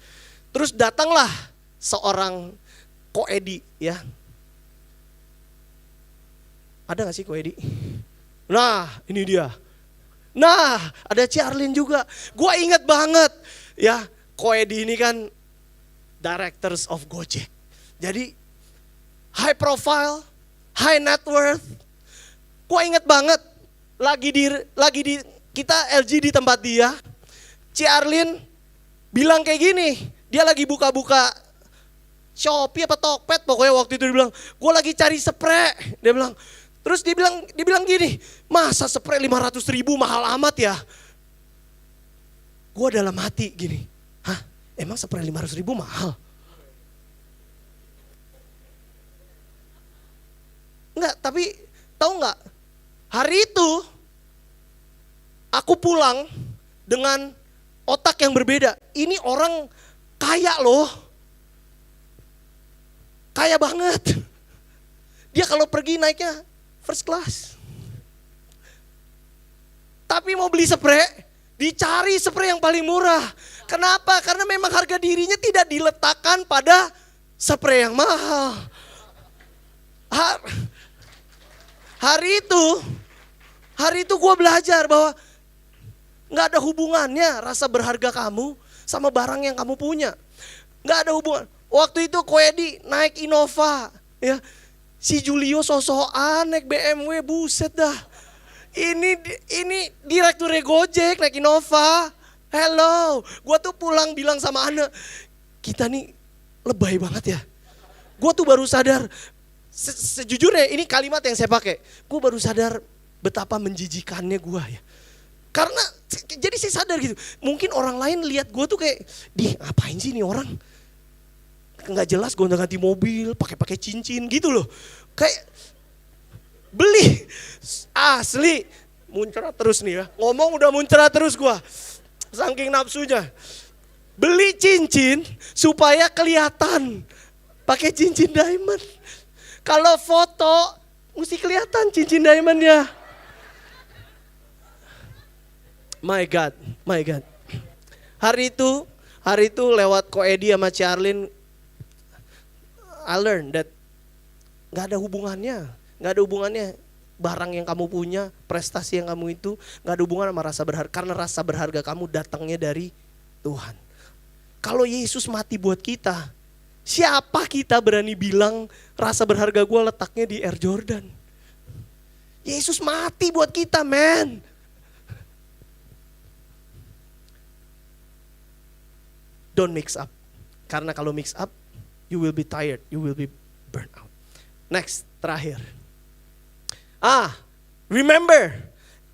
Terus datanglah seorang Ko Edi ya. Ada gak sih Ko Edi? Nah ini dia. Nah ada Ciarlin juga. Gua inget banget ya, Ko Edi ini kan directors of Gojek. Jadi high profile, high net worth. Gua inget banget lagi di kita LG di tempat dia. Ciarlin bilang kayak gini, dia lagi buka-buka Shopee apa Tokped pokoknya waktu itu dia bilang, gue lagi cari spray. Dia bilang, terus dia bilang gini, masa spray 500 ribu mahal amat ya? Gue dalam hati gini, hah emang spray 500 ribu mahal? Enggak, tapi tahu nggak? Hari itu aku pulang dengan otak yang berbeda. Ini orang kaya loh. Kaya banget. Dia kalau pergi naiknya first class. Tapi mau beli spray, dicari spray yang paling murah. Kenapa? Karena memang harga dirinya tidak diletakkan pada spray yang mahal. Hari itu gue belajar bahwa gak ada hubungannya rasa berharga kamu sama barang yang kamu punya. Gak ada hubungan. Waktu itu Koedi naik Innova, ya. Si Julio sosokan naik BMW, buset dah. Ini direktur Gojek naik Innova. Hello, gue tuh pulang bilang sama Ana, kita nih lebay banget ya. Gue tuh baru sadar, sejujurnya ini kalimat yang saya pakai. Gue baru sadar betapa menjijikannya gue ya. Karena jadi saya sadar gitu, mungkin orang lain lihat gue tuh kayak, ngapain sih nih orang? Nggak jelas gonta-ganti mobil, pakai cincin gitu loh. Kayak beli asli muncrat terus nih ya. Ngomong udah muncrat terus gua. Saking nafsunya. Beli cincin supaya kelihatan pakai cincin diamond. Kalau foto mesti kelihatan cincin diamondnya. My God. Hari itu lewat Koedi sama Charlene, I learned that gak ada hubungannya barang yang kamu punya, prestasi yang kamu itu, gak ada hubungan sama rasa berharga. Karena rasa berharga kamu datangnya dari Tuhan. Kalau Yesus mati buat kita, siapa kita berani bilang rasa berharga gue letaknya di Air Jordan? Yesus mati buat kita, man. Don't mix up. Karena kalau mix up, you will be tired, you will be burnt out. Next, terakhir. Remember,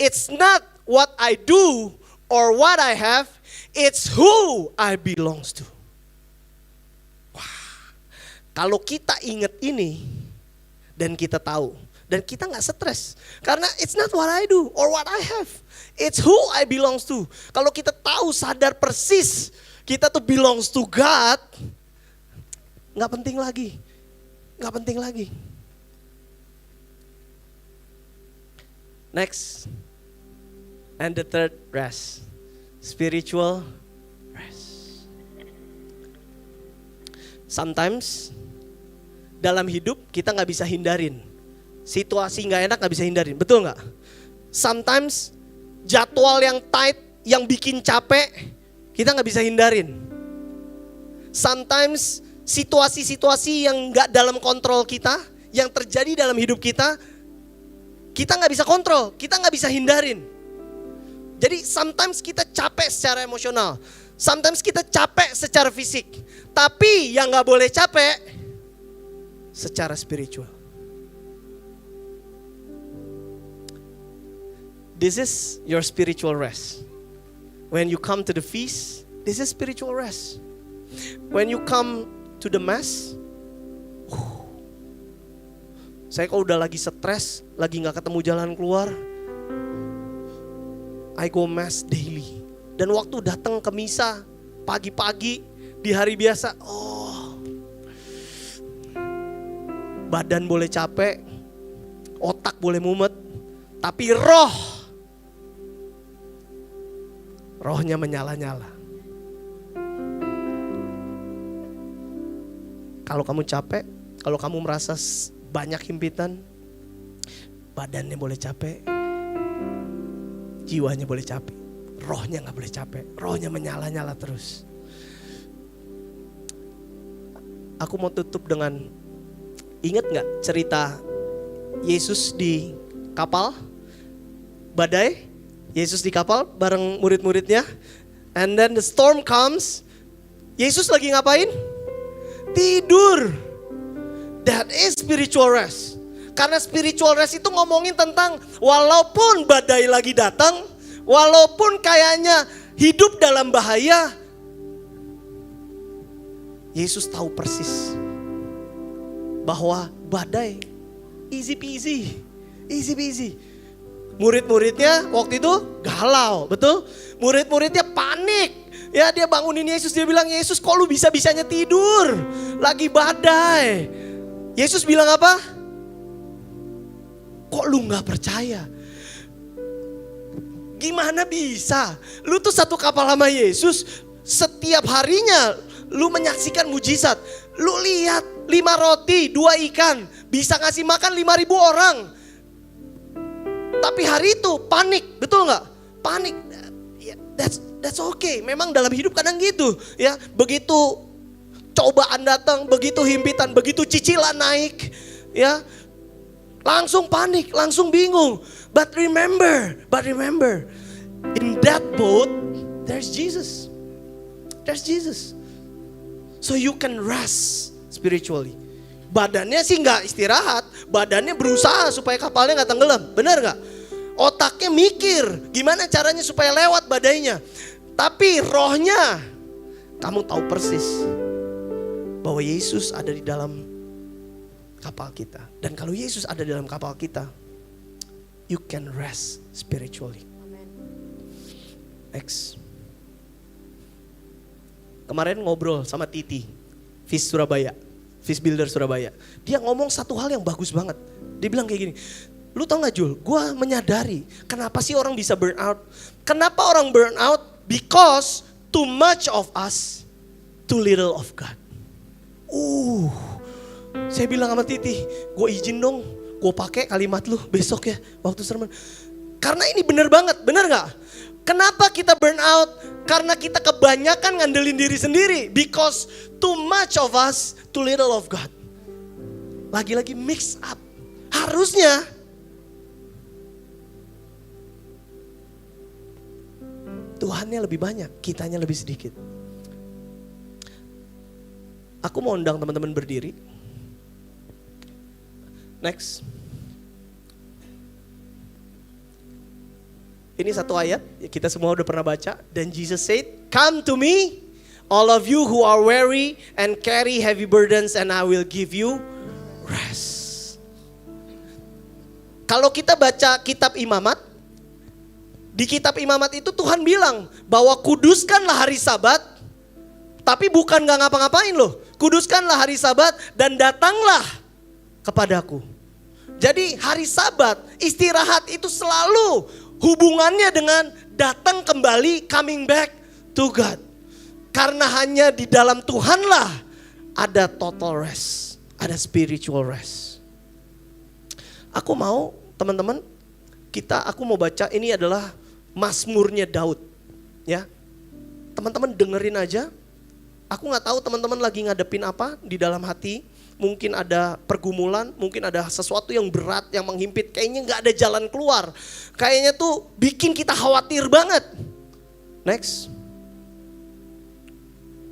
it's not what I do or what I have, it's who I belongs to. Wah, kalau kita ingat ini dan kita tahu dan kita nggak stres, karena it's not what I do or what I have, it's who I belongs to. Kalau kita tahu, sadar persis kita tuh belongs to God, nggak penting lagi. Next, and the third, rest. Spiritual rest. Sometimes dalam hidup kita nggak bisa hindarin situasi nggak enak, nggak bisa hindarin, betul nggak? Sometimes jadwal yang tight, yang bikin capek, kita nggak bisa hindarin. Sometimes situasi-situasi yang nggak dalam kontrol kita, yang terjadi dalam hidup kita nggak bisa kontrol, kita nggak bisa hindarin. Jadi sometimes kita capek secara emosional, sometimes kita capek secara fisik. Tapi yang nggak boleh capek secara spiritual. This is your spiritual rest. When you come to the feast, this is spiritual rest. When you come to the mass, saya kalau udah lagi stres, lagi gak ketemu jalan keluar, I go mass daily. Dan waktu datang ke misa, pagi-pagi, di hari biasa, badan boleh capek, otak boleh mumet, tapi rohnya menyala-nyala. Kalau kamu capek, kalau kamu merasa banyak himpitan, badannya boleh capek, jiwanya boleh capek, rohnya gak boleh capek, rohnya menyala-nyala terus. Aku mau tutup dengan, ingat gak cerita Yesus di kapal, badai, Yesus di kapal bareng murid-muridnya, and then the storm comes, Yesus lagi ngapain? Tidur. That is spiritual rest. Karena spiritual rest itu ngomongin tentang walaupun badai lagi datang, walaupun kayaknya hidup dalam bahaya, Yesus tahu persis bahwa badai easy peasy. Murid-muridnya waktu itu galau, betul? Murid-muridnya panik. Ya, dia bangunin Yesus, dia bilang, Yesus kok lu bisa-bisanya tidur? Lagi badai. Yesus bilang apa? Kok lu gak percaya? Gimana bisa? Lu tuh satu kapal sama Yesus, setiap harinya lu menyaksikan mujizat. Lu lihat 5 roti, 2 ikan, bisa ngasih makan 5.000 orang. Tapi hari itu panik, betul gak? Panik. That's okay. Memang dalam hidup kadang gitu, ya. Begitu cobaan datang, begitu himpitan, begitu cicilan naik, ya, langsung panik, langsung bingung. But remember, in that boat, there's Jesus. There's Jesus. So you can rest spiritually. Badannya sih nggak istirahat, badannya berusaha supaya kapalnya nggak tenggelam, benar nggak? Otaknya mikir gimana caranya supaya lewat badainya. Tapi rohnya, kamu tahu persis bahwa Yesus ada di dalam kapal kita. Dan kalau Yesus ada di dalam kapal kita, you can rest spiritually. Next. Kemarin ngobrol sama Titi, Fish Surabaya, Fish Builder Surabaya. Dia ngomong satu hal yang bagus banget. Dia bilang kayak gini, lu tau gak Jul, gue menyadari kenapa sih orang bisa burn out. Kenapa orang burn out? Because too much of us, too little of God. Saya bilang sama Titi, gue izin dong, gue pakai kalimat lu besok ya waktu sermon. Karena ini bener banget, bener gak? Kenapa kita burn out? Karena kita kebanyakan ngandelin diri sendiri. Because too much of us, too little of God. Lagi-lagi mix up. Harusnya Tuhannya lebih banyak, kitanya lebih sedikit. Aku mau undang teman-teman berdiri. Next. Ini satu ayat, kita semua udah pernah baca. Dan Jesus said, "Come to me, all of you who are weary and carry heavy burdens, and I will give you rest." Kalau kita baca kitab Imamat, di kitab Imamat itu Tuhan bilang bahwa kuduskanlah hari Sabat, tapi bukan gak ngapa-ngapain loh. Kuduskanlah hari Sabat dan datanglah kepadaku. Jadi hari Sabat, istirahat itu selalu hubungannya dengan datang kembali, coming back to God. Karena hanya di dalam Tuhanlah ada total rest, ada spiritual rest. Aku mau teman-teman, aku mau baca, ini adalah Mazmurnya Daud, ya. Teman-teman dengerin aja. Aku gak tahu teman-teman lagi ngadepin apa di dalam hati. Mungkin ada pergumulan, mungkin ada sesuatu yang berat, yang menghimpit. Kayaknya gak ada jalan keluar. Kayaknya tuh bikin kita khawatir banget. Next.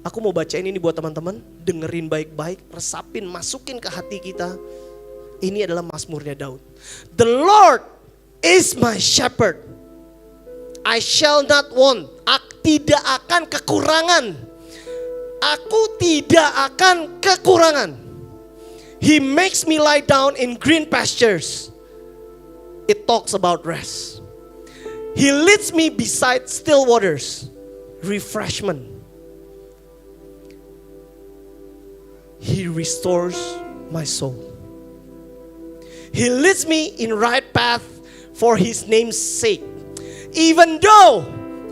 Aku mau bacain ini buat teman-teman. Dengerin baik-baik, resapin, masukin ke hati kita. Ini adalah Mazmurnya Daud. The Lord is my shepherd. I shall not want. Aku tidak akan kekurangan. Aku tidak akan kekurangan. He makes me lie down in green pastures. It talks about rest. He leads me beside still waters. Refreshment. He restores my soul. He leads me in right path for his name's sake. Even though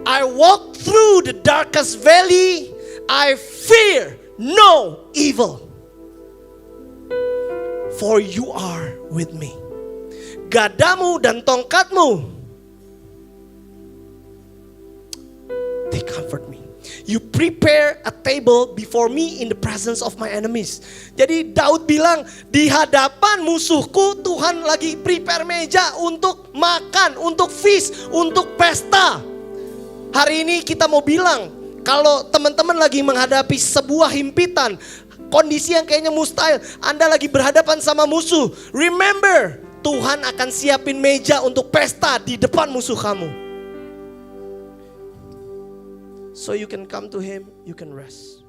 I walk through the darkest valley, I fear no evil. For you are with me. Gadamu dan tongkatmu, they comfort me. You prepare a table before me in the presence of my enemies. Jadi Daud bilang, di hadapan musuhku Tuhan lagi prepare meja untuk makan, untuk feast, untuk pesta. Hari ini kita mau bilang, kalau teman-teman lagi menghadapi sebuah himpitan, kondisi yang kayaknya mustahil, Anda lagi berhadapan sama musuh, remember, Tuhan akan siapin meja untuk pesta di depan musuh kamu. So you can come to him, you can rest.